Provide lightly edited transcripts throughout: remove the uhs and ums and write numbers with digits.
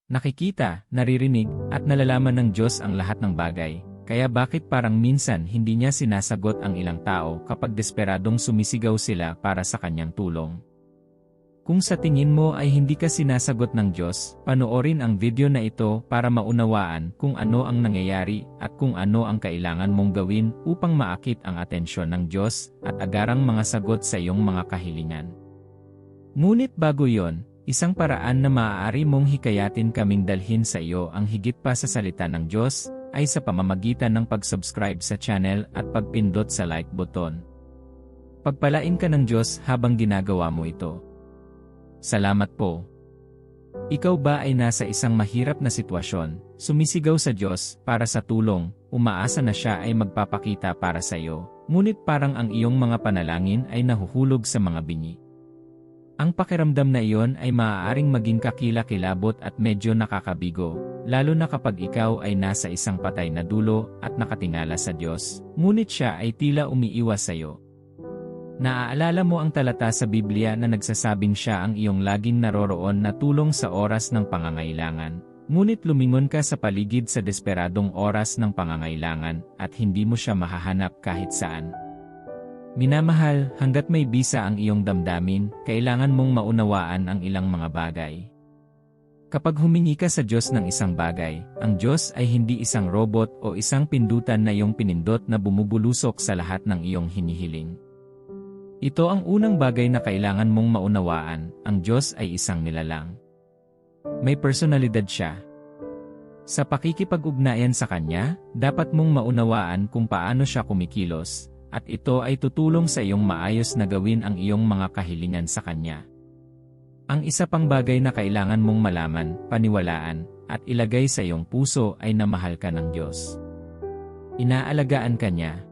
Nakikita, naririnig, at nalalaman ng Diyos ang lahat ng bagay, kaya bakit parang minsan hindi niya sinasagot ang ilang tao kapag desperadong sumisigaw sila para sa kanyang tulong? Kung sa tingin mo ay hindi ka sinasagot ng Diyos, panoorin ang video na ito para maunawaan kung ano ang nangyayari at kung ano ang kailangan mong gawin upang maakit ang atensyon ng Diyos at agarang mga sagot sa iyong mga kahilingan. Ngunit bago yon, isang paraan na maaari mong hikayatin kaming dalhin sa iyo ang higit pa sa salita ng Diyos ay sa pamamagitan ng pag-subscribe sa channel at pagpindot sa like button. Pagpalain ka ng Diyos habang ginagawa mo ito. Salamat po. Ikaw ba ay nasa isang mahirap na sitwasyon, sumisigaw sa Diyos para sa tulong, umaasa na Siya ay magpapakita para sa iyo, ngunit parang ang iyong mga panalangin ay nahuhulog sa mga binhi? Ang pakiramdam na iyon ay maaaring maging kakilakilabot at medyo nakakabigo, lalo na kapag ikaw ay nasa isang patay na dulo at nakatingala sa Diyos, ngunit Siya ay tila umiiwas sa iyo. Naaalala mo ang talata sa Biblia na nagsasabing Siya ang iyong laging naroroon na tulong sa oras ng pangangailangan, ngunit lumingon ka sa paligid sa desperadong oras ng pangangailangan at hindi mo Siya mahahanap kahit saan. Minamahal, hanggat may bisa ang iyong damdamin, kailangan mong maunawaan ang ilang mga bagay. Kapag humingi ka sa Diyos ng isang bagay, ang Diyos ay hindi isang robot o isang pindutan na iyong pinindot na bumubulusok sa lahat ng iyong hinihiling. Ito ang unang bagay na kailangan mong maunawaan, ang Diyos ay isang nilalang. May personalidad Siya. Sa pakikipag-ugnayan sa Kanya, dapat mong maunawaan kung paano Siya kumikilos, at ito ay tutulong sa iyong maayos na gawin ang iyong mga kahilingan sa Kanya. Ang isa pang bagay na kailangan mong malaman, paniwalaan, at ilagay sa iyong puso ay na mahal ka ng Diyos. Inaalagaan ka Niya.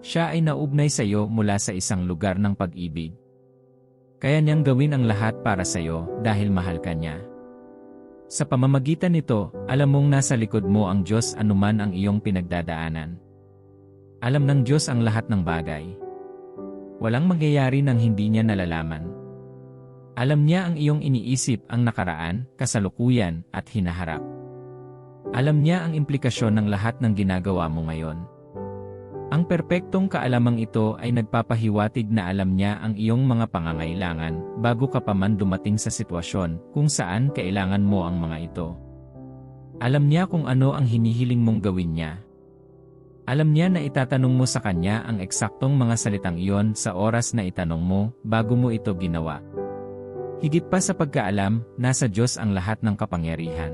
Siya ay naugnay sa iyo mula sa isang lugar ng pag-ibig. Kaya niyang gawin ang lahat para sa iyo dahil mahal ka Niya. Sa pamamagitan nito, alam mong nasa likod mo ang Diyos anuman ang iyong pinagdadaanan. Alam ng Diyos ang lahat ng bagay. Walang mangyayari nang hindi Niya nalalaman. Alam Niya ang iyong iniisip, ang nakaraan, kasalukuyan, at hinaharap. Alam Niya ang implikasyon ng lahat ng ginagawa mo ngayon. Ang perpektong kaalamang ito ay nagpapahiwatig na alam Niya ang iyong mga pangangailangan bago ka pa man dumating sa sitwasyon kung saan kailangan mo ang mga ito. Alam Niya kung ano ang hinihiling mong gawin Niya. Alam Niya na itatanong mo sa Kanya ang eksaktong mga salitang iyon sa oras na itanong mo bago mo ito ginawa. Higit pa sa pagkaalam, nasa Diyos ang lahat ng kapangyarihan.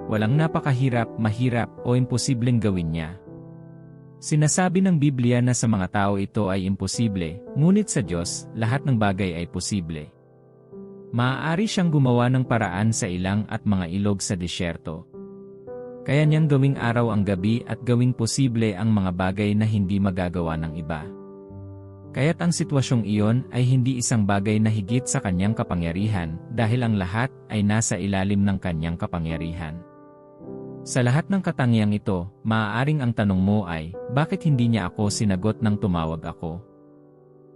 Walang napakahirap, mahirap o imposibleng gawin Niya. Sinasabi ng Biblia na sa mga tao ito ay imposible, ngunit sa Diyos, lahat ng bagay ay posible. Maaari Siyang gumawa ng paraan sa ilang at mga ilog sa disyerto. Kaya Niyang gawing araw ang gabi at gawing posible ang mga bagay na hindi magagawa ng iba. Kaya't ang sitwasyong iyon ay hindi isang bagay na higit sa Kanyang kapangyarihan dahil ang lahat ay nasa ilalim ng Kanyang kapangyarihan. Sa lahat ng katangiang ito, maaaring ang tanong mo ay, bakit hindi Niya ako sinagot nang tumawag ako?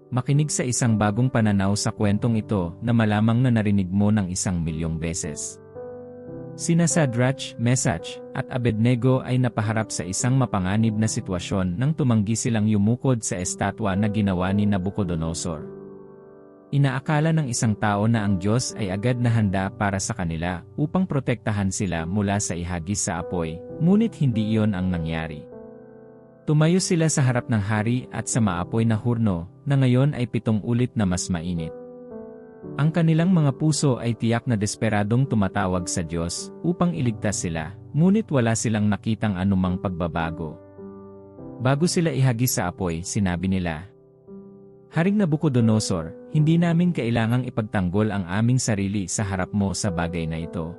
Makinig sa isang bagong pananaw sa kwentong ito na malamang na narinig mo ng 1,000,000 beses. Sina Shadrach, Meshach, at Abednego ay napaharap sa isang mapanganib na sitwasyon nang tumanggi silang yumukod sa estatwa na ginawa ni Nabucodonosor. Inaakala ng isang tao na ang Diyos ay agad na handa para sa kanila upang protektahan sila mula sa ihagis sa apoy, ngunit hindi iyon ang nangyari. Tumayo sila sa harap ng hari at sa maapoy na hurno, na ngayon ay 7 ulit na mas mainit. Ang kanilang mga puso ay tiyak na desperadong tumatawag sa Diyos upang iligtas sila, ngunit wala silang nakitang anumang pagbabago. Bago sila ihagis sa apoy, sinabi nila, "Haring Nabucodonosor, hindi namin kailangang ipagtanggol ang aming sarili sa harap mo sa bagay na ito.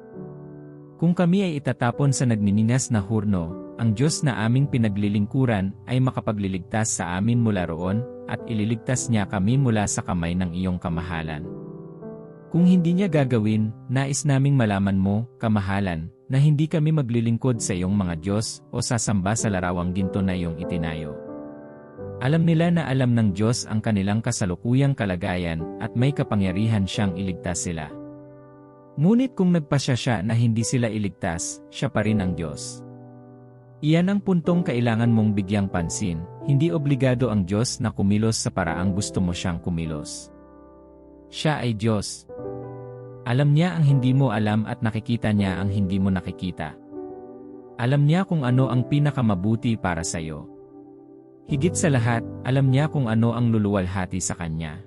Kung kami ay itatapon sa nagniningas na hurno, ang Diyos na aming pinaglilingkuran ay makapagliligtas sa amin mula roon, at ililigtas Niya kami mula sa kamay ng iyong kamahalan. Kung hindi Niya gagawin, nais naming malaman mo, kamahalan, na hindi kami maglilingkod sa iyong mga Diyos o sasamba sa larawang ginto na iyong itinayo." Alam nila na alam ng Diyos ang kanilang kasalukuyang kalagayan at may kapangyarihan Siyang iligtas sila. Ngunit kung nagpasya siya na hindi sila iligtas, siya pa rin ang Diyos. Iyan ang puntong kailangan mong bigyang pansin, hindi obligado ang Diyos na kumilos sa paraang gusto mo siyang kumilos. Siya ay Diyos. Alam niya ang hindi mo alam at nakikita niya ang hindi mo nakikita. Alam niya kung ano ang pinakamabuti para sa iyo. Higit sa lahat, alam niya kung ano ang luluwalhati sa kanya.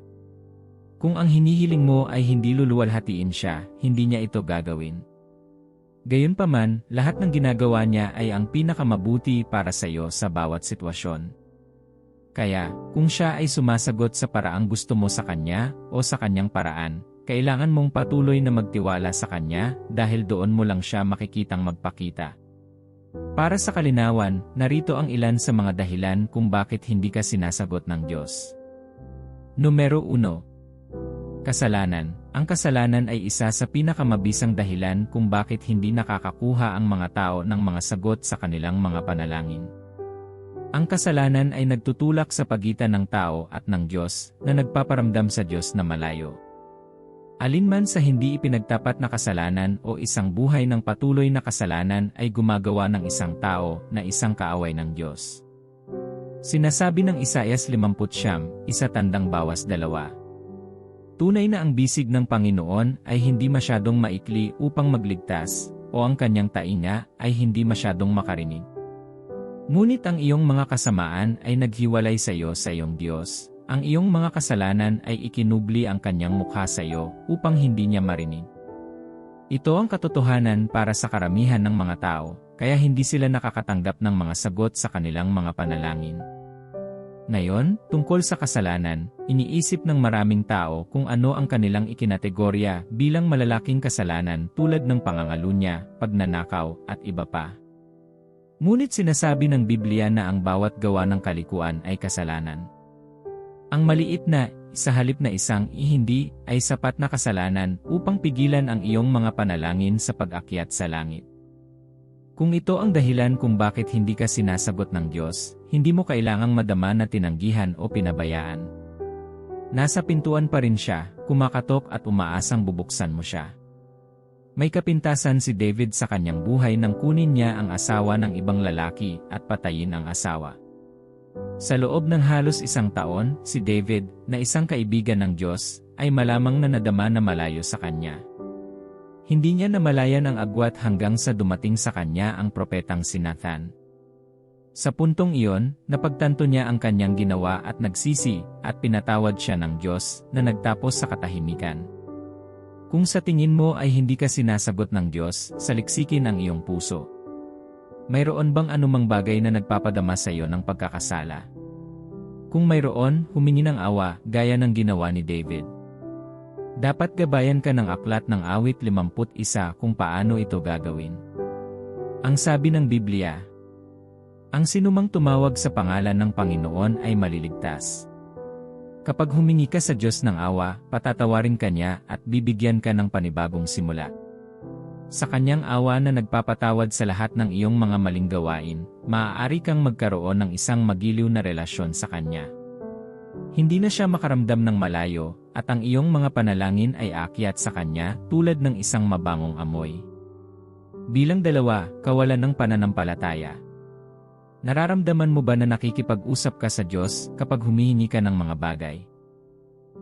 Kung ang hinihiling mo ay hindi luluwalhatiin siya, hindi niya ito gagawin. Gayunpaman, lahat ng ginagawa niya ay ang pinakamabuti para sa iyo sa bawat sitwasyon. Kaya, kung siya ay sumasagot sa paraang gusto mo sa kanya o sa kanyang paraan, kailangan mong patuloy na magtiwala sa kanya dahil doon mo lang siya makikitang magpakita. Para sa kalinawan, narito ang ilan sa mga dahilan kung bakit hindi ka sinasagot ng Diyos. Numero 1. Kasalanan. Ang kasalanan ay isa sa pinakamabisang dahilan kung bakit hindi nakakakuha ang mga tao ng mga sagot sa kanilang mga panalangin. Ang kasalanan ay nagtutulak sa pagitan ng tao at ng Diyos na nagpaparamdam sa Diyos na malayo. Alinman sa hindi ipinagtapat na kasalanan o isang buhay ng patuloy na kasalanan ay gumagawa ng isang tao na isang kaaway ng Diyos. Sinasabi ng Isaias 50, 1:2. Tunay na ang bisig ng Panginoon ay hindi masyadong maikli upang magligtas, o ang kanyang tainga ay hindi masyadong makarinig. Ngunit ang iyong mga kasamaan ay naghiwalay sa iyo sa iyong Diyos. Ang iyong mga kasalanan ay ikinubli ang kanyang mukha sa iyo upang hindi niya marinig. Ito ang katotohanan para sa karamihan ng mga tao, kaya hindi sila nakakatanggap ng mga sagot sa kanilang mga panalangin. Ngayon, tungkol sa kasalanan, iniisip ng maraming tao kung ano ang kanilang ikinategorya bilang malalaking kasalanan tulad ng pangangalunya, pagnanakaw, at iba pa. Ngunit sinasabi ng Biblia na ang bawat gawa ng kalikuan ay kasalanan. Ang maliit na, sa halip na isang hindi, ay sapat na kasalanan upang pigilan ang iyong mga panalangin sa pag-akyat sa langit. Kung ito ang dahilan kung bakit hindi ka sinasagot ng Diyos, hindi mo kailangang madama na tinanggihan o pinabayaan. Nasa pintuan pa rin siya, kumakatok at umaasang bubuksan mo siya. May kapintasan si David sa kanyang buhay nang kunin niya ang asawa ng ibang lalaki at patayin ang asawa. Sa loob ng halos 1 taon, si David, na isang kaibigan ng Diyos, ay malamang na nadama na malayo sa kanya. Hindi niya namalayan ang agwat hanggang sa dumating sa kanya ang propetang si Nathan. Sa puntong iyon, napagtanto niya ang kanyang ginawa at nagsisi, at pinatawad siya ng Diyos na nagtapos sa katahimikan. Kung sa tingin mo ay hindi ka sinasagot ng Diyos, saliksikin ang iyong puso. Mayroon bang anumang bagay na nagpapadama sa iyo ng pagkakasala? Kung mayroon, humingi ng awa, gaya ng ginawa ni David. Dapat gabayan ka ng aklat ng awit 51 kung paano ito gagawin. Ang sabi ng Biblia, ang sinumang tumawag sa pangalan ng Panginoon ay maliligtas. Kapag humingi ka sa Diyos ng awa, patatawarin ka niya at bibigyan ka ng panibagong simula. Sa kanyang awa na nagpapatawad sa lahat ng iyong mga maling gawain, maaari kang magkaroon ng isang magiliw na relasyon sa kanya. Hindi na siya makaramdam ng malayo, at ang iyong mga panalangin ay aakyat sa kanya tulad ng isang mabangong amoy. Bilang 2, kawalan ng pananampalataya. Nararamdaman mo ba na nakikipag-usap ka sa Diyos kapag humihingi ka ng mga bagay?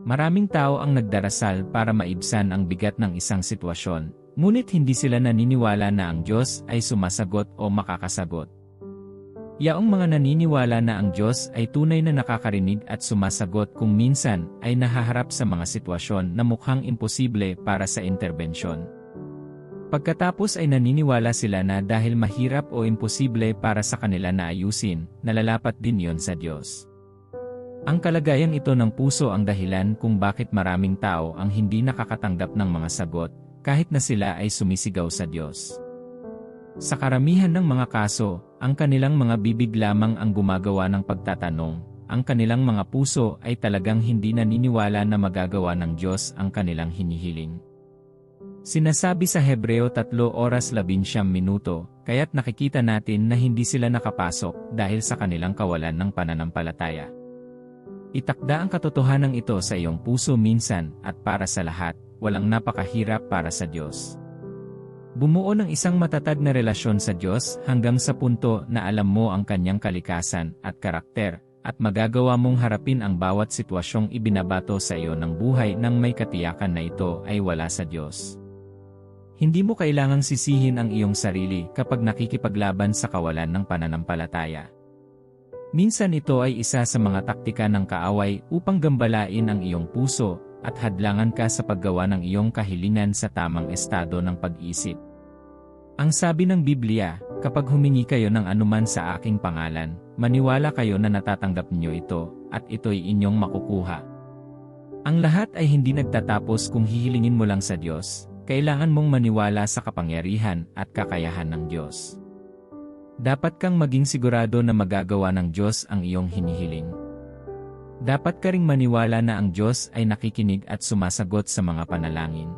Maraming tao ang nagdarasal para maibsan ang bigat ng isang sitwasyon, ngunit hindi sila naniniwala na ang Diyos ay sumasagot o makakasagot. Yaong mga naniniwala na ang Diyos ay tunay na nakakarinig at sumasagot kung minsan ay nahaharap sa mga sitwasyon na mukhang imposible para sa interbensyon. Pagkatapos ay naniniwala sila na dahil mahirap o imposible para sa kanila na ayusin, nalalapat din yon sa Diyos. Ang kalagayang ito ng puso ang dahilan kung bakit maraming tao ang hindi nakakatanggap ng mga sagot, kahit na sila ay sumisigaw sa Diyos. Sa karamihan ng mga kaso, ang kanilang mga bibig lamang ang gumagawa ng pagtatanong, ang kanilang mga puso ay talagang hindi naniniwala na magagawa ng Diyos ang kanilang hinihiling. Sinasabi sa Hebreo 3:11, kaya't nakikita natin na hindi sila nakapasok dahil sa kanilang kawalan ng pananampalataya. Itakda ang katotohanan ito sa iyong puso minsan at para sa lahat, walang napakahirap para sa Diyos. Bumuo ng isang matatag na relasyon sa Diyos hanggang sa punto na alam mo ang kanyang kalikasan at karakter, at magagawa mong harapin ang bawat sitwasyong ibinabato sa iyo ng buhay nang may katiyakan na ito ay wala sa Diyos. Hindi mo kailangang sisihin ang iyong sarili kapag nakikipaglaban sa kawalan ng pananampalataya. Minsan ito ay isa sa mga taktika ng kaaway upang gambalain ang iyong puso at hadlangan ka sa paggawa ng iyong kahilingan sa tamang estado ng pag-isip. Ang sabi ng Biblia, kapag humingi kayo ng anuman sa aking pangalan, maniwala kayo na natatanggap niyo ito, at ito'y inyong makukuha. Ang lahat ay hindi nagtatapos kung hihilingin mo lang sa Diyos, kailangan mong maniwala sa kapangyarihan at kakayahan ng Diyos. Dapat kang maging sigurado na magagawa ng Diyos ang iyong hinihiling. Dapat ka ring maniwala na ang Diyos ay nakikinig at sumasagot sa mga panalangin.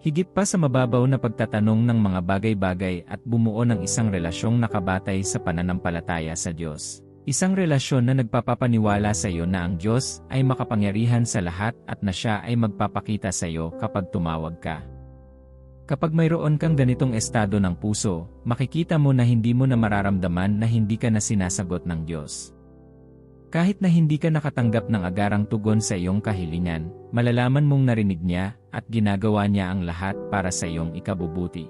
Higit pa sa mababaw na pagtatanong ng mga bagay-bagay at bumuo ng isang relasyong nakabatay sa pananampalataya sa Diyos. Isang relasyon na nagpapapaniwala sa iyo na ang Diyos ay makapangyarihan sa lahat at na Siya ay magpapakita sa iyo kapag tumawag ka. Kapag mayroon kang ganitong estado ng puso, makikita mo na hindi mo na mararamdaman na hindi ka na sinasagot ng Diyos. Kahit na hindi ka nakatanggap ng agarang tugon sa iyong kahilingan, malalaman mong narinig niya at ginagawa niya ang lahat para sa iyong ikabubuti.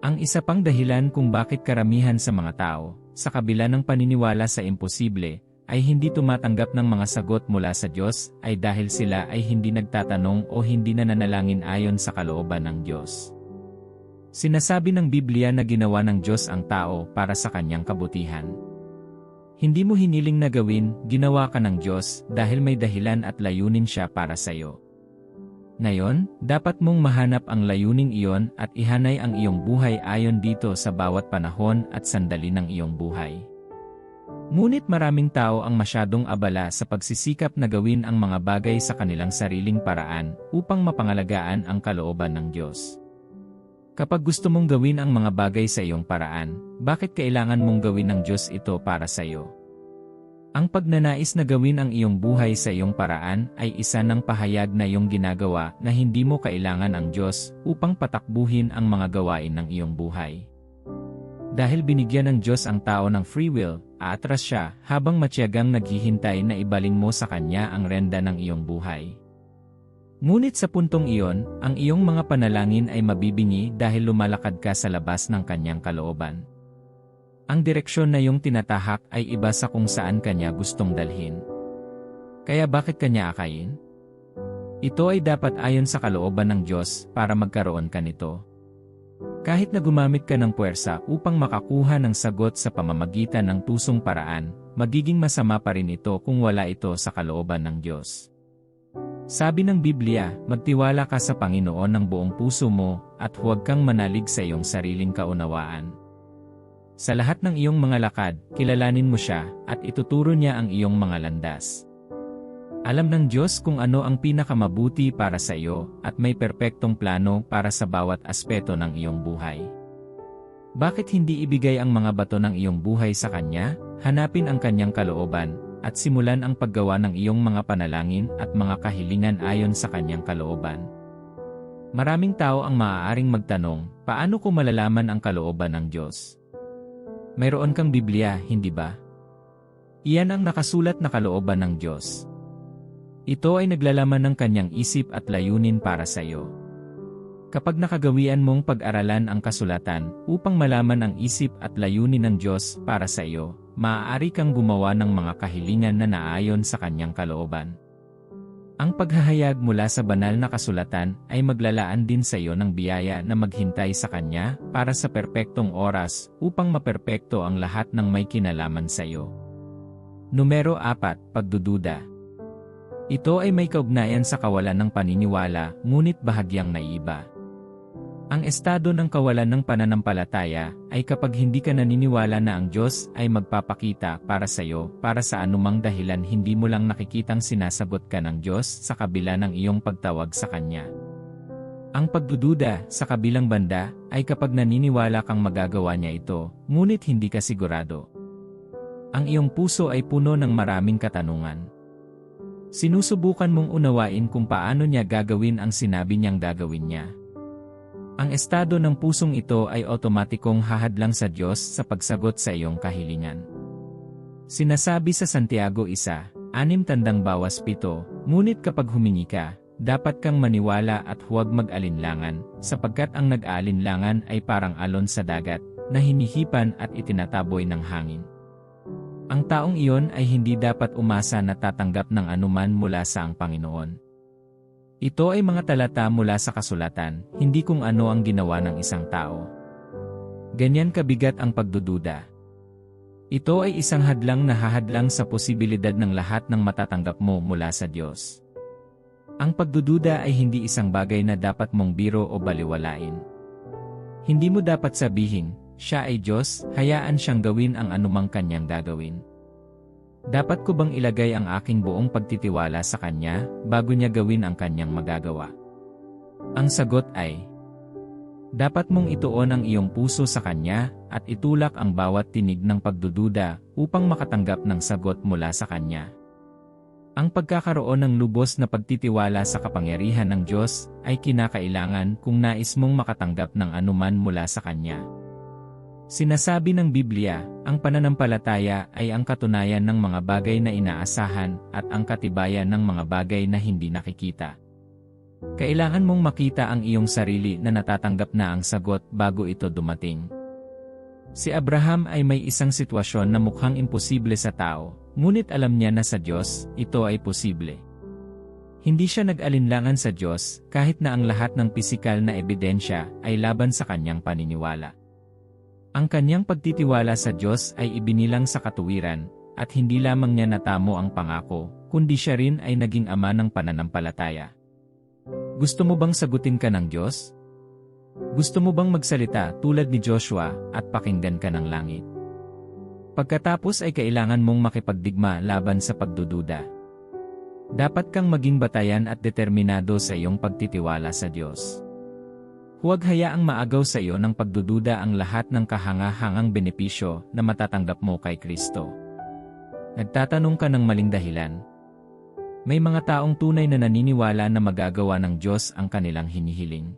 Ang isa pang dahilan kung bakit karamihan sa mga tao, sa kabila ng paniniwala sa imposible, ay hindi tumatanggap ng mga sagot mula sa Diyos ay dahil sila ay hindi nagtatanong o hindi nananalangin ayon sa kalooban ng Diyos. Sinasabi ng Biblia na ginawa ng Diyos ang tao para sa kanyang kabutihan. Hindi mo hiniling na gawin, ginawa ka ng Diyos dahil may dahilan at layunin Siya para sa iyo. Ngayon, dapat mong mahanap ang layuning iyon at ihanay ang iyong buhay ayon dito sa bawat panahon at sandali ng iyong buhay. Ngunit maraming tao ang masyadong abala sa pagsisikap na gawin ang mga bagay sa kanilang sariling paraan upang mapangalagaan ang kalooban ng Diyos. Kapag gusto mong gawin ang mga bagay sa iyong paraan, bakit kailangan mong gawin ng Diyos ito para sa iyo? Ang pagnanais na gawin ang iyong buhay sa iyong paraan ay isa ng pahayag na iyong ginagawa na hindi mo kailangan ang Diyos upang patakbuhin ang mga gawain ng iyong buhay. Dahil binigyan ng Diyos ang tao ng free will, aatras siya habang matiyagang naghihintay na ibaling mo sa Kanya ang renda ng iyong buhay. Ngunit sa puntong iyon, ang iyong mga panalangin ay mabibingi dahil lumalakad ka sa labas ng Kanyang kalooban. Ang direksyon na iyong tinatahak ay iba sa kung saan Kanya gustong dalhin. Kaya bakit Kanya akayin? Ito ay dapat ayon sa kalooban ng Diyos para magkaroon ka nito. Kahit na gumamit ka ng puwersa upang makakuha ng sagot sa pamamagitan ng tusong paraan, magiging masama pa rin ito kung wala ito sa kalooban ng Diyos. Sabi ng Biblia, magtiwala ka sa Panginoon ng buong puso mo at huwag kang manalig sa iyong sariling kaunawaan. Sa lahat ng iyong mga lakad, kilalanin mo Siya at ituturo Niya ang iyong mga landas. Alam ng Diyos kung ano ang pinakamabuti para sa iyo at may perpektong plano para sa bawat aspeto ng iyong buhay. Bakit hindi ibigay ang mga bato ng iyong buhay sa Kanya, hanapin ang Kanyang kalooban, at simulan ang paggawa ng iyong mga panalangin at mga kahilingan ayon sa Kanyang kalooban? Maraming tao ang maaaring magtanong, paano ko malalaman ang kalooban ng Diyos? Mayroon kang Biblia, hindi ba? Iyan ang nakasulat na kalooban ng Diyos. Ito ay naglalaman ng Kanyang isip at layunin para sa iyo. Kapag nakagawian mong pag-aralan ang kasulatan upang malaman ang isip at layunin ng Diyos para sa iyo, maaari kang gumawa ng mga kahilingan na naayon sa Kanyang kalooban. Ang paghahayag mula sa banal na kasulatan ay maglalaan din sa iyo ng biyaya na maghintay sa Kanya para sa perpektong oras upang maperpekto ang lahat ng may kinalaman sa iyo. Numero 4, pagdududa. Ito ay may kaugnayan sa kawalan ng paniniwala, ngunit bahagyang naiiba. Ang estado ng kawalan ng pananampalataya ay kapag hindi ka naniniwala na ang Diyos ay magpapakita para sa iyo para sa anumang dahilan hindi mo lang nakikitang sinasagot ka ng Diyos sa kabila ng iyong pagtawag sa Kanya. Ang pagdududa, sa kabilang banda, ay kapag naniniwala kang magagawa niya ito, ngunit hindi ka sigurado. Ang iyong puso ay puno ng maraming katanungan. Sinusubukan mong unawain kung paano niya gagawin ang sinabi niyang gagawin niya. Ang estado ng pusong ito ay otomatikong hahadlang sa Diyos sa pagsagot sa iyong kahilingan. Sinasabi sa Santiago 1:6, ngunit kapag humingi ka, dapat kang maniwala at huwag mag-alinlangan, sapagkat ang nag-aalinlangan ay parang alon sa dagat, na hinihipan at itinataboy ng hangin. Ang taong iyon ay hindi dapat umasa na tatanggap ng anuman mula sa ang Panginoon. Ito ay mga talata mula sa kasulatan, hindi kung ano ang ginawa ng isang tao. Ganyan kabigat ang pagdududa. Ito ay isang hadlang na hahadlang sa posibilidad ng lahat ng matatanggap mo mula sa Diyos. Ang pagdududa ay hindi isang bagay na dapat mong biro o baliwalain. Hindi mo dapat sabihin, siya ay Diyos, hayaan siyang gawin ang anumang kanyang gagawin. Dapat ko bang ilagay ang aking buong pagtitiwala sa Kanya, bago niya gawin ang Kanyang magagawa? Ang sagot ay, dapat mong ituon ang iyong puso sa Kanya, at itulak ang bawat tinig ng pagdududa, upang makatanggap ng sagot mula sa Kanya. Ang pagkakaroon ng lubos na pagtitiwala sa kapangyarihan ng Diyos, ay kinakailangan kung nais mong makatanggap ng anuman mula sa Kanya. Sinasabi ng Biblia, ang pananampalataya ay ang katunayan ng mga bagay na inaasahan at ang katibayan ng mga bagay na hindi nakikita. Kailangan mong makita ang iyong sarili na natatanggap na ang sagot bago ito dumating. Si Abraham ay may isang sitwasyon na mukhang imposible sa tao, ngunit alam niya na sa Diyos, ito ay posible. Hindi siya nag-alinlangan sa Diyos kahit na ang lahat ng pisikal na ebidensya ay laban sa kanyang paniniwala. Ang kanyang pagtitiwala sa Diyos ay ibinilang sa katuwiran, at hindi lamang niya natamo ang pangako, kundi siya rin ay naging ama ng pananampalataya. Gusto mo bang sagutin ka ng Diyos? Gusto mo bang magsalita tulad ni Joshua at pakinggan ka ng langit? Pagkatapos ay kailangan mong makipagdigma laban sa pagdududa. Dapat kang maging batayan at determinado sa iyong pagtitiwala sa Diyos. Huwag hayaang maagaw sa iyo ng pagdududa ang lahat ng kahanga-hangang benepisyo na matatanggap mo kay Kristo. Nagtatanong ka ng maling dahilan. May mga taong tunay na naniniwala na magagawa ng Diyos ang kanilang hinihiling.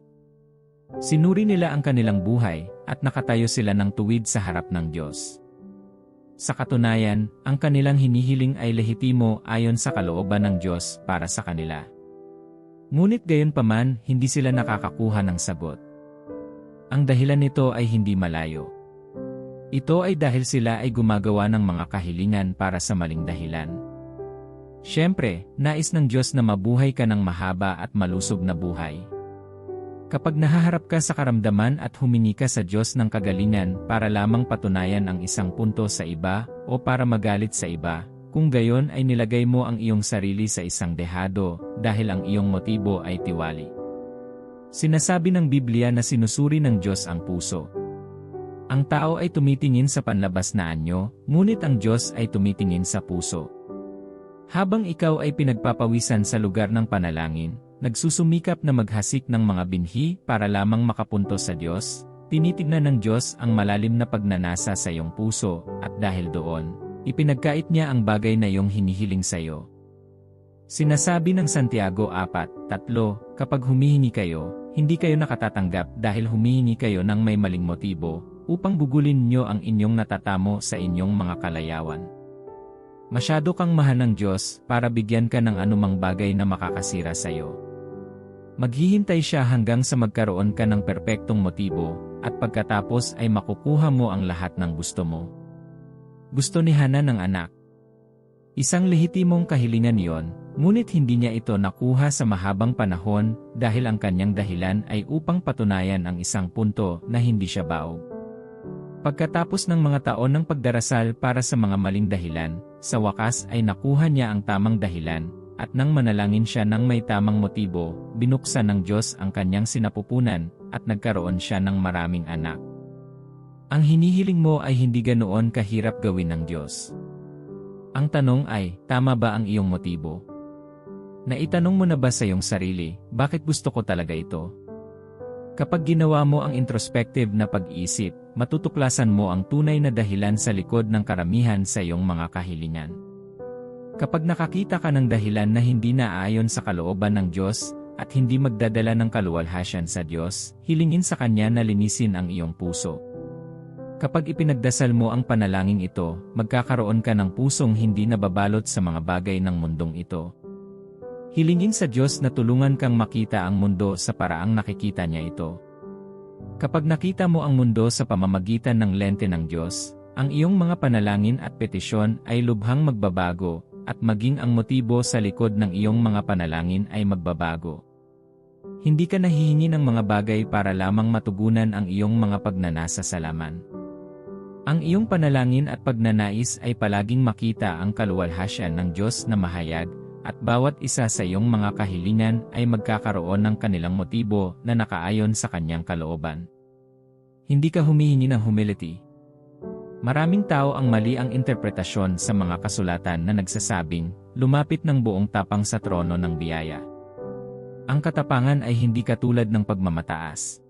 Sinuri nila ang kanilang buhay, at nakatayo sila ng tuwid sa harap ng Diyos. Sa katunayan, ang kanilang hinihiling ay lehitimo ayon sa kalooban ng Diyos para sa kanila. Ngunit gayunpaman, hindi sila nakakakuha ng sagot. Ang dahilan nito ay hindi malayo. Ito ay dahil sila ay gumagawa ng mga kahilingan para sa maling dahilan. Siyempre, nais ng Diyos na mabuhay ka ng mahaba at malusog na buhay. Kapag nahaharap ka sa karamdaman at humingi ka sa Diyos ng kagalingan para lamang patunayan ang isang punto sa iba o para magalit sa iba, kung gayon ay nilagay mo ang iyong sarili sa isang dehado dahil ang iyong motibo ay tiwali. Sinasabi ng Biblia na sinusuri ng Diyos ang puso. Ang tao ay tumitingin sa panlabas na anyo, ngunit ang Diyos ay tumitingin sa puso. Habang ikaw ay pinagpapawisan sa lugar ng panalangin, nagsusumikap na maghasik ng mga binhi para lamang makapunto sa Diyos, tinitignan ng Diyos ang malalim na pagnanasa sa iyong puso, at dahil doon, ipinagkait niya ang bagay na iyong hinihiling sa iyo. Sinasabi ng Santiago 4:3, kapag humihingi kayo, hindi kayo nakatatanggap dahil humihingi kayo ng may maling motibo, upang bugulin niyo ang inyong natatamo sa inyong mga kalayawan. Masyado kang mahal ng Diyos para bigyan ka ng anumang bagay na makakasira sa iyo. Maghihintay siya hanggang sa magkaroon ka ng perpektong motibo, at pagkatapos ay makukuha mo ang lahat ng gusto mo. Gusto ni Hana ng anak. Isang lehitimong kahilingan yon, ngunit hindi niya ito nakuha sa mahabang panahon dahil ang kanyang dahilan ay upang patunayan ang isang punto na hindi siya baog. Pagkatapos ng mga taon ng pagdarasal para sa mga maling dahilan, sa wakas ay nakuha niya ang tamang dahilan, at nang manalangin siya ng may tamang motibo, binuksan ng Diyos ang kanyang sinapupunan, at nagkaroon siya ng maraming anak. Ang hinihiling mo ay hindi ganoon kahirap gawin ng Diyos. Ang tanong ay, tama ba ang iyong motibo? Naitanong mo na ba sa iyong sarili, bakit gusto ko talaga ito? Kapag ginawa mo ang introspective na pag-iisip, matutuklasan mo ang tunay na dahilan sa likod ng karamihan sa iyong mga kahilingan. Kapag nakakita ka ng dahilan na hindi naaayon sa kalooban ng Diyos, at hindi magdadala ng kaluwalhatian sa Diyos, hilingin sa Kanya na linisin ang iyong puso. Kapag ipinagdasal mo ang panalangin ito, magkakaroon ka ng pusong hindi nababalot sa mga bagay ng mundong ito. Hilingin sa Diyos na tulungan kang makita ang mundo sa paraang nakikita niya ito. Kapag nakita mo ang mundo sa pamamagitan ng lente ng Diyos, ang iyong mga panalangin at petisyon ay lubhang magbabago, at maging ang motibo sa likod ng iyong mga panalangin ay magbabago. Hindi ka nahihingi ng mga bagay para lamang matugunan ang iyong mga pagnanasasalaman. Ang iyong panalangin at pagnanais ay palaging makita ang kaluwalhatian ng Diyos na mahayag, at bawat isa sa iyong mga kahilingan ay magkakaroon ng kanilang motibo na nakaayon sa kanyang kalooban. Hindi ka humihingi ng humility. Maraming tao ang mali ang interpretasyon sa mga kasulatan na nagsasabing, lumapit ng buong tapang sa trono ng biyaya. Ang katapangan ay hindi katulad ng pagmamataas.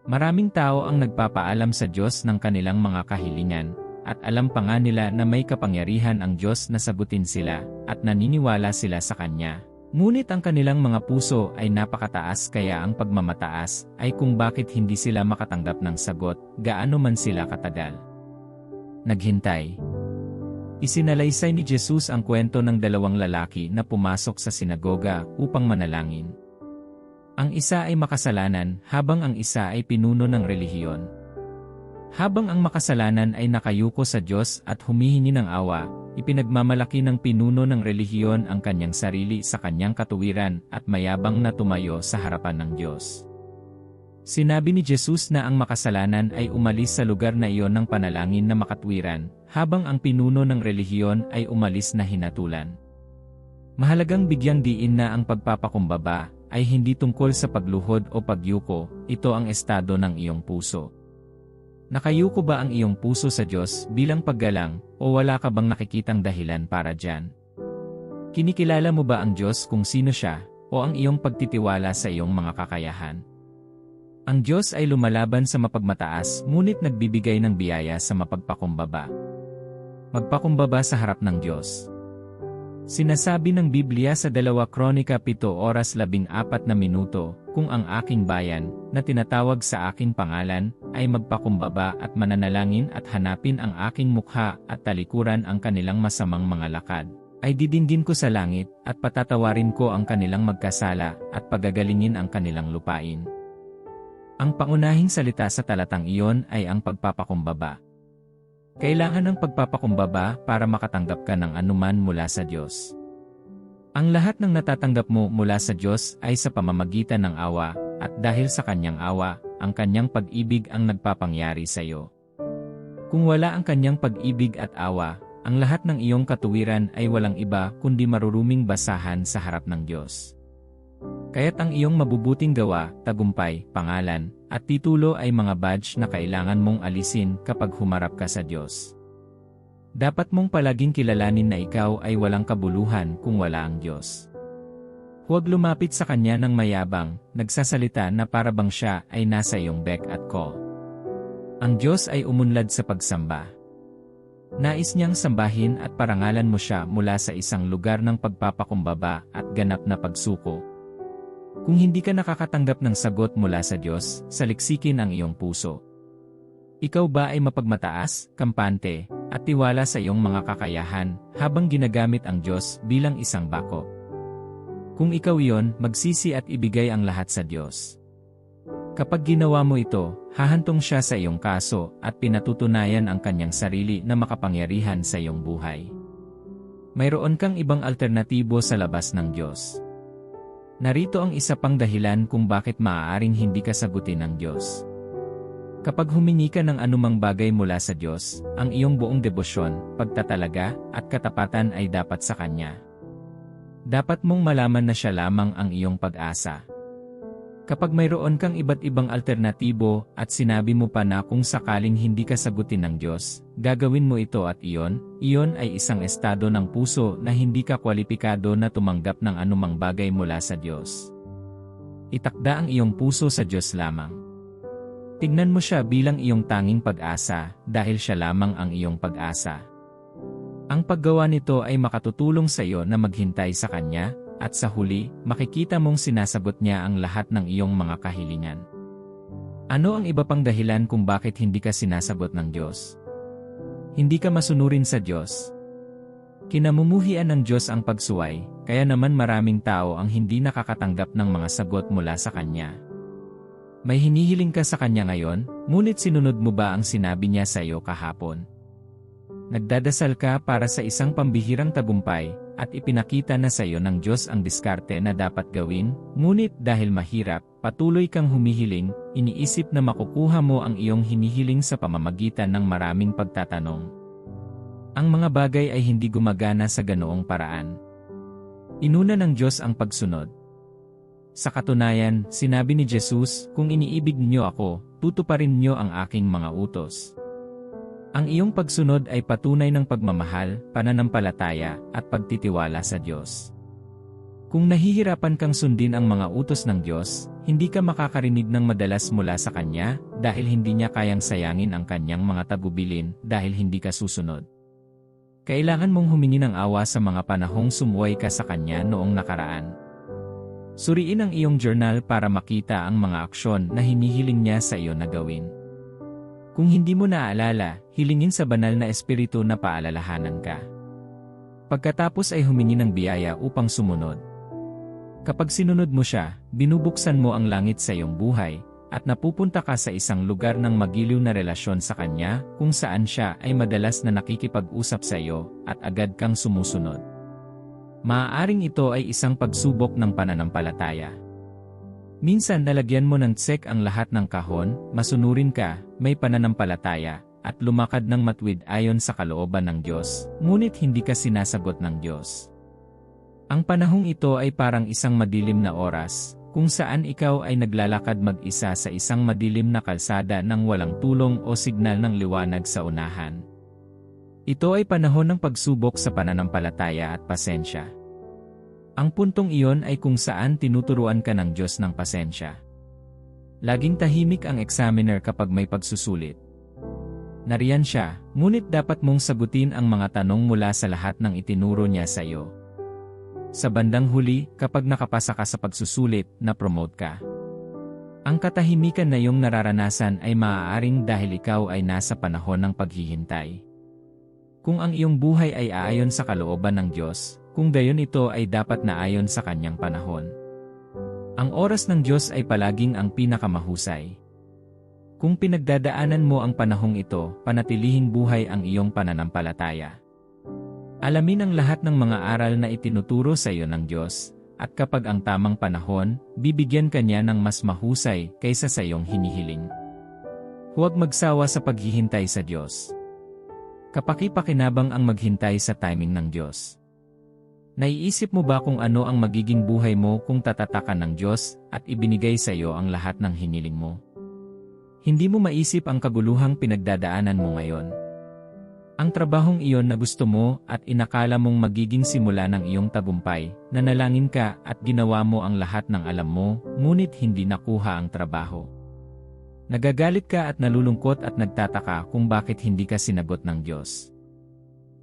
Maraming tao ang nagpapaalam sa Diyos ng kanilang mga kahilingan, at alam pa nga nila na may kapangyarihan ang Diyos na sagutin sila, at naniniwala sila sa Kanya. Ngunit ang kanilang mga puso ay napakataas, kaya ang pagmamataas ay kung bakit hindi sila makatanggap ng sagot, gaano man sila katagal. Naghintay. Isinalaysay ni Jesus ang kwento ng dalawang lalaki na pumasok sa sinagoga upang manalangin. Ang isa ay makasalanan, habang ang isa ay pinuno ng relihiyon. Habang ang makasalanan ay nakayuko sa Diyos at humihingi ng awa, ipinagmamalaki ng pinuno ng relihiyon ang kanyang sarili sa kanyang katuwiran at mayabang na tumayo sa harapan ng Diyos. Sinabi ni Jesus na ang makasalanan ay umalis sa lugar na iyon ng panalangin na makatwiran, habang ang pinuno ng relihiyon ay umalis na hinatulan. Mahalagang bigyang diin na ang pagpapakumbaba ay hindi tungkol sa pagluhod o pagyuko, ito ang estado ng iyong puso. Nakayuko ba ang iyong puso sa Diyos bilang paggalang, o wala ka bang nakikitang dahilan para dyan? Kinikilala mo ba ang Diyos kung sino siya, o ang iyong pagtitiwala sa iyong mga kakayahan? Ang Diyos ay lumalaban sa mapagmataas, ngunit nagbibigay ng biyaya sa mapagpakumbaba. Magpakumbaba sa harap ng Diyos. Sinasabi ng Biblia sa 2 Kronika 7:14, kung ang aking bayan, na tinatawag sa aking pangalan, ay magpakumbaba at mananalangin at hanapin ang aking mukha at talikuran ang kanilang masamang mga lakad, ay didinggin ko sa langit at patatawarin ko ang kanilang magkasala at pagagalingin ang kanilang lupain. Ang pangunahing salita sa talatang iyon ay ang pagpapakumbaba. Kailangan ng pagpapakumbaba para makatanggap ka ng anuman mula sa Diyos. Ang lahat ng natatanggap mo mula sa Diyos ay sa pamamagitan ng awa, at dahil sa Kanyang awa, ang Kanyang pag-ibig ang nagpapangyari sa iyo. Kung wala ang Kanyang pag-ibig at awa, ang lahat ng iyong katuwiran ay walang iba kundi maruruming basahan sa harap ng Diyos. Kaya't ang iyong mabubuting gawa, tagumpay, pangalan, at titulo ay mga badge na kailangan mong alisin kapag humarap ka sa Diyos. Dapat mong palaging kilalanin na ikaw ay walang kabuluhan kung wala ang Diyos. Huwag lumapit sa Kanya ng mayabang, nagsasalita na para bang siya ay nasa iyong beck at call. Ang Diyos ay umunlad sa pagsamba. Nais niyang sambahin at parangalan mo siya mula sa isang lugar ng pagpapakumbaba at ganap na pagsuko. Kung hindi ka nakakatanggap ng sagot mula sa Diyos, saliksikin ang iyong puso. Ikaw ba ay mapagmataas, kampante, at tiwala sa iyong mga kakayahan, habang ginagamit ang Diyos bilang isang bako? Kung ikaw iyon, magsisi at ibigay ang lahat sa Diyos. Kapag ginawa mo ito, hahantong siya sa iyong kaso at pinatutunayan ang kanyang sarili na makapangyarihan sa iyong buhay. Mayroon kang ibang alternatibo sa labas ng Diyos. Narito ang isa pang dahilan kung bakit maaaring hindi ka sagutin ng Diyos. Kapag humingi ka ng anumang bagay mula sa Diyos, ang iyong buong debosyon, pagtatalaga, at katapatan ay dapat sa Kanya. Dapat mong malaman na siya lamang ang iyong pag-asa. Kapag mayroon kang iba't ibang alternatibo at sinabi mo pa na kung sakaling hindi ka sagutin ng Diyos, gagawin mo ito at iyon ay isang estado ng puso na hindi ka kwalipikado na tumanggap ng anumang bagay mula sa Diyos. Itakda ang iyong puso sa Diyos lamang. Tignan mo siya bilang iyong tanging pag-asa dahil siya lamang ang iyong pag-asa. Ang paggawa nito ay makatutulong sa iyo na maghintay sa Kanya, at sa huli, makikita mong sinasagot niya ang lahat ng iyong mga kahilingan. Ano ang iba pang dahilan kung bakit hindi ka sinasagot ng Diyos? Hindi ka masunurin sa Diyos. Kinamumuhian ng Diyos ang pagsuway, kaya naman maraming tao ang hindi nakakatanggap ng mga sagot mula sa Kanya. May hinihiling ka sa Kanya ngayon, ngunit sinunod mo ba ang sinabi niya sa iyo kahapon? Nagdadasal ka para sa isang pambihirang tagumpay, at ipinakita na sa iyo ng Diyos ang diskarte na dapat gawin, ngunit dahil mahirap, patuloy kang humihiling, iniisip na makukuha mo ang iyong hinihiling sa pamamagitan ng maraming pagtatanong. Ang mga bagay ay hindi gumagana sa ganoong paraan. Inuna ng Diyos ang pagsunod. Sa katunayan, sinabi ni Jesus, kung iniibig niyo ako, tutuparin niyo ang aking mga utos. Ang iyong pagsunod ay patunay ng pagmamahal, pananampalataya, at pagtitiwala sa Diyos. Kung nahihirapan kang sundin ang mga utos ng Diyos, hindi ka makakarinig ng madalas mula sa Kanya, dahil hindi niya kayang sayangin ang Kanyang mga tagubilin, dahil hindi ka susunod. Kailangan mong humingi ng awa sa mga panahong sumuway ka sa Kanya noong nakaraan. Suriin ang iyong journal para makita ang mga aksyon na hinihiling niya sa iyo na gawin. Kung hindi mo naaalala, hilingin sa banal na espiritu na paalalahanan ka. Pagkatapos ay humingi ng biyaya upang sumunod. Kapag sinunod mo siya, binubuksan mo ang langit sa iyong buhay, at napupunta ka sa isang lugar ng magiliw na relasyon sa Kanya, kung saan siya ay madalas na nakikipag-usap sa iyo, at agad kang sumusunod. Maaaring ito ay isang pagsubok ng pananampalataya. Minsan nalagyan mo ng tsek ang lahat ng kahon, masunurin ka, may pananampalataya, at lumakad ng matwid ayon sa kalooban ng Diyos, ngunit hindi ka sinasagot ng Diyos. Ang panahong ito ay parang isang madilim na oras, kung saan ikaw ay naglalakad mag-isa sa isang madilim na kalsada nang walang tulong o signal ng liwanag sa unahan. Ito ay panahon ng pagsubok sa pananampalataya at pasensya. Ang puntong iyon ay kung saan tinuturuan ka ng Diyos ng pasensya. Laging tahimik ang examiner kapag may pagsusulit. Nariyan siya, ngunit dapat mong sagutin ang mga tanong mula sa lahat ng itinuro niya sa iyo. Sa bandang huli, kapag nakapasa ka sa pagsusulit, na-promote ka. Ang katahimikan na iyong nararanasan ay maaaring dahil ikaw ay nasa panahon ng paghihintay. Kung ang iyong buhay ay aayon sa kalooban ng Diyos, kung gayon ito ay dapat na ayon sa Kanyang panahon. Ang oras ng Diyos ay palaging ang pinakamahusay. Kung pinagdadaanan mo ang panahong ito, panatilihing buhay ang iyong pananampalataya. Alamin ang lahat ng mga aral na itinuturo sa iyo ng Diyos, at kapag ang tamang panahon, bibigyan ka niya ng mas mahusay kaysa sa iyong hinihiling. Huwag magsawa sa paghihintay sa Diyos. Kapaki-pakinabang ang maghintay sa timing ng Diyos. Naiisip mo ba kung ano ang magiging buhay mo kung tatatakan ng Diyos at ibinigay sa iyo ang lahat ng hiniling mo? Hindi mo maisip ang kaguluhang pinagdadaanan mo ngayon. Ang trabahong iyon na gusto mo at inakala mong magiging simula ng iyong tagumpay, nanalangin ka at ginawa mo ang lahat ng alam mo, ngunit hindi nakuha ang trabaho. Nagagalit ka at nalulungkot at nagtataka kung bakit hindi ka sinagot ng Diyos.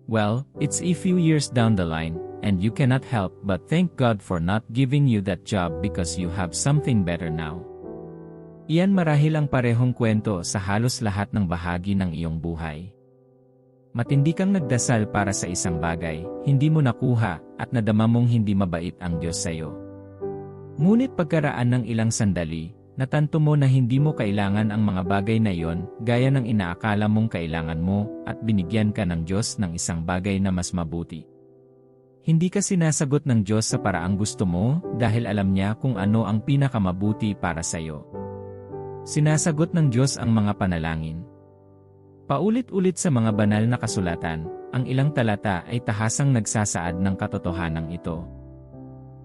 Well, it's a few years down the line, and you cannot help but thank God for not giving you that job because you have something better now. Iyan marahil ang parehong kwento sa halos lahat ng bahagi ng iyong buhay. Matindi kang nagdasal para sa isang bagay, hindi mo nakuha, at nadama mong hindi mabait ang Diyos sa iyo. Ngunit pagkaraan ng ilang sandali, natanto mo na hindi mo kailangan ang mga bagay na iyon, gaya ng inaakala mong kailangan mo, at binigyan ka ng Diyos ng isang bagay na mas mabuti. Hindi ka sinasagot ng Diyos sa paraang gusto mo, dahil alam niya kung ano ang pinakamabuti para sa iyo. Sinasagot ng Diyos ang mga panalangin. Paulit-ulit sa mga banal na kasulatan, ang ilang talata ay tahasang nagsasaad ng katotohanan ito.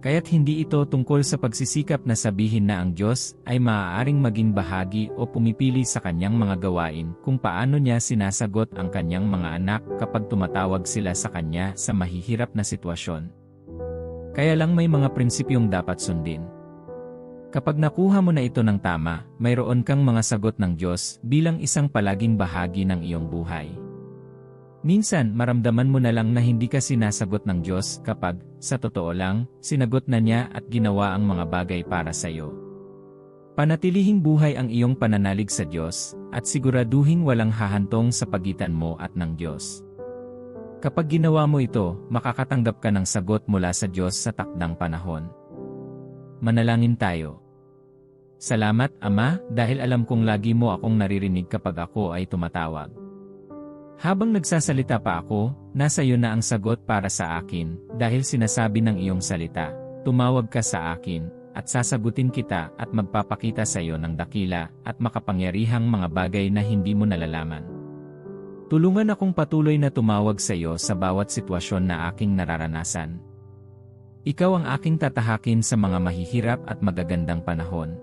Kaya't hindi ito tungkol sa pagsisikap na sabihin na ang Diyos ay maaaring maging bahagi o pumipili sa kanyang mga gawain kung paano niya sinasagot ang kanyang mga anak kapag tumatawag sila sa kanya sa mahihirap na sitwasyon. Kaya lang may mga prinsipyong dapat sundin. Kapag nakuha mo na ito ng tama, mayroon kang mga sagot ng Diyos bilang isang palaging bahagi ng iyong buhay. Minsan, maramdaman mo na lang na hindi ka sinasagot ng Diyos kapag, sa totoo lang, sinagot na niya at ginawa ang mga bagay para sa iyo. Panatilihing buhay ang iyong pananalig sa Diyos, at siguraduhing walang hahantong sa pagitan mo at ng Diyos. Kapag ginawa mo ito, makakatanggap ka ng sagot mula sa Diyos sa takdang panahon. Manalangin tayo. Salamat, Ama, dahil alam kong lagi mo akong naririnig kapag ako ay tumatawag. Habang nagsasalita pa ako, nasa iyo na ang sagot para sa akin, dahil sinasabi ng iyong salita, tumawag ka sa akin, at sasagutin kita at magpapakita sa iyo ng dakila at makapangyarihang mga bagay na hindi mo nalalaman. Tulungan akong patuloy na tumawag sa iyo sa bawat sitwasyon na aking nararanasan. Ikaw ang aking tatahakin sa mga mahihirap at magagandang panahon.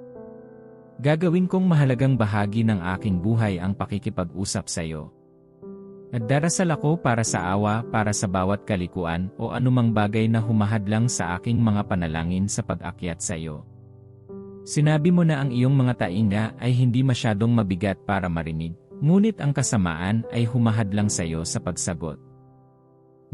Gagawin kong mahalagang bahagi ng aking buhay ang pakikipag-usap sa iyo. Nagdarasal ako para sa awa, para sa bawat kalikuan o anumang bagay na humahadlang sa aking mga panalangin sa pag-akyat sa iyo. Sinabi mo na ang iyong mga tainga ay hindi masyadong mabigat para marinig, ngunit ang kasamaan ay humahadlang sa iyo sa pagsagot.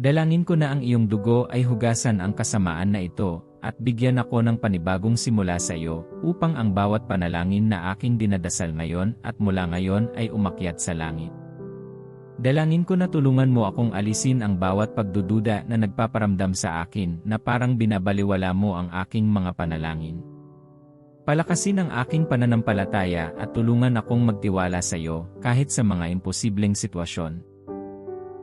Dalangin ko na ang iyong dugo ay hugasan ang kasamaan na ito, at bigyan ako ng panibagong simula sa iyo, upang ang bawat panalangin na aking dinadasal ngayon at mula ngayon ay umakyat sa langit. Dalangin ko na tulungan mo akong alisin ang bawat pagdududa na nagpaparamdam sa akin na parang binabaliwala mo ang aking mga panalangin. Palakasin ang aking pananampalataya at tulungan akong magtiwala sa iyo kahit sa mga imposibleng sitwasyon.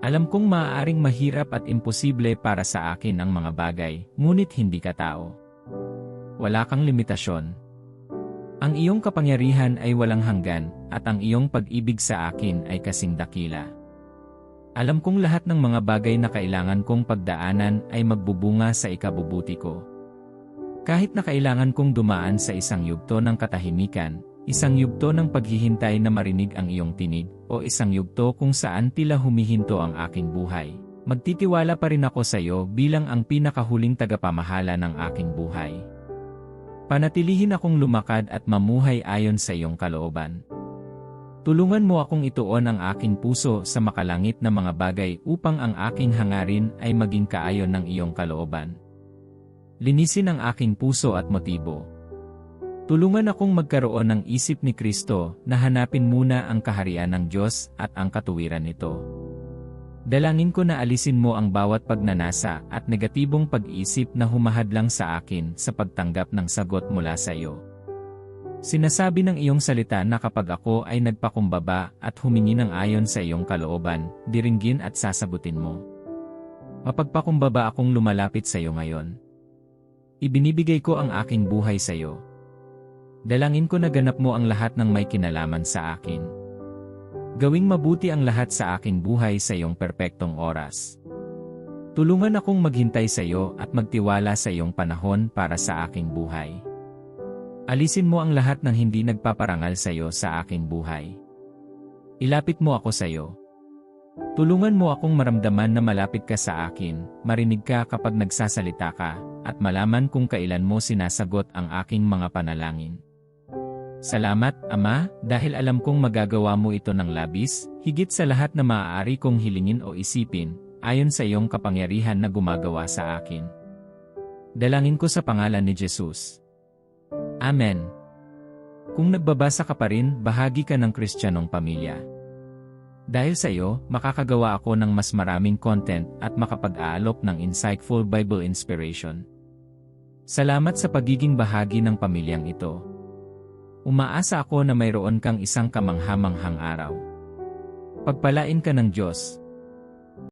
Alam kong maaaring mahirap at imposible para sa akin ang mga bagay, ngunit hindi ka tao. Wala kang limitasyon. Ang iyong kapangyarihan ay walang hanggan, at ang iyong pag-ibig sa akin ay kasing dakila. Alam kong lahat ng mga bagay na kailangan kong pagdaanan ay magbubunga sa ikabubuti ko. Kahit na kailangan kong dumaan sa isang yugto ng katahimikan, isang yugto ng paghihintay na marinig ang iyong tinig, o isang yugto kung saan tila humihinto ang aking buhay, magtitiwala pa rin ako sa iyo bilang ang pinakahuling tagapamahala ng aking buhay. Panatilihin akong lumakad at mamuhay ayon sa iyong kalooban. Tulungan mo akong ituon ang aking puso sa makalangit na mga bagay upang ang aking hangarin ay maging kaayon ng iyong kalooban. Linisin ang aking puso at motibo. Tulungan akong magkaroon ng isip ni Kristo na hanapin muna ang kaharian ng Diyos at ang katuwiran nito. Dalangin ko na alisin mo ang bawat pagnanasa at negatibong pag-iisip na humahadlang sa akin sa pagtanggap ng sagot mula sa iyo. Sinasabi ng iyong salita na kapag ako ay nagpakumbaba at humingi ng ayon sa iyong kalooban, diringgin at sasagutin mo. Mapagpakumbaba akong lumalapit sa iyo ngayon. Ibinibigay ko ang aking buhay sa iyo. Dalangin ko na ganap mo ang lahat ng may kinalaman sa akin. Gawing mabuti ang lahat sa aking buhay sa iyong perpektong oras. Tulungan akong maghintay sa iyo at magtiwala sa iyong panahon para sa aking buhay. Alisin mo ang lahat ng hindi nagpaparangal sa iyo sa aking buhay. Ilapit mo ako sa iyo. Tulungan mo akong maramdaman na malapit ka sa akin, marinig ka kapag nagsasalita ka, at malaman kung kailan mo sinasagot ang aking mga panalangin. Salamat, Ama, dahil alam kong magagawa mo ito ng labis, higit sa lahat na maaari kong hilingin o isipin, ayon sa iyong kapangyarihan na gumagawa sa akin. Dalangin ko sa pangalan ni Jesus. Amen. Kung nagbabasa ka pa rin, bahagi ka ng Kristiyanong pamilya. Dahil sa iyo, makakagawa ako ng mas maraming content at makapag-aalok ng insightful Bible inspiration. Salamat sa pagiging bahagi ng pamilyang ito. Umaasa ako na mayroon kang isang kamangha-manghang araw. Pagpalain ka ng Diyos.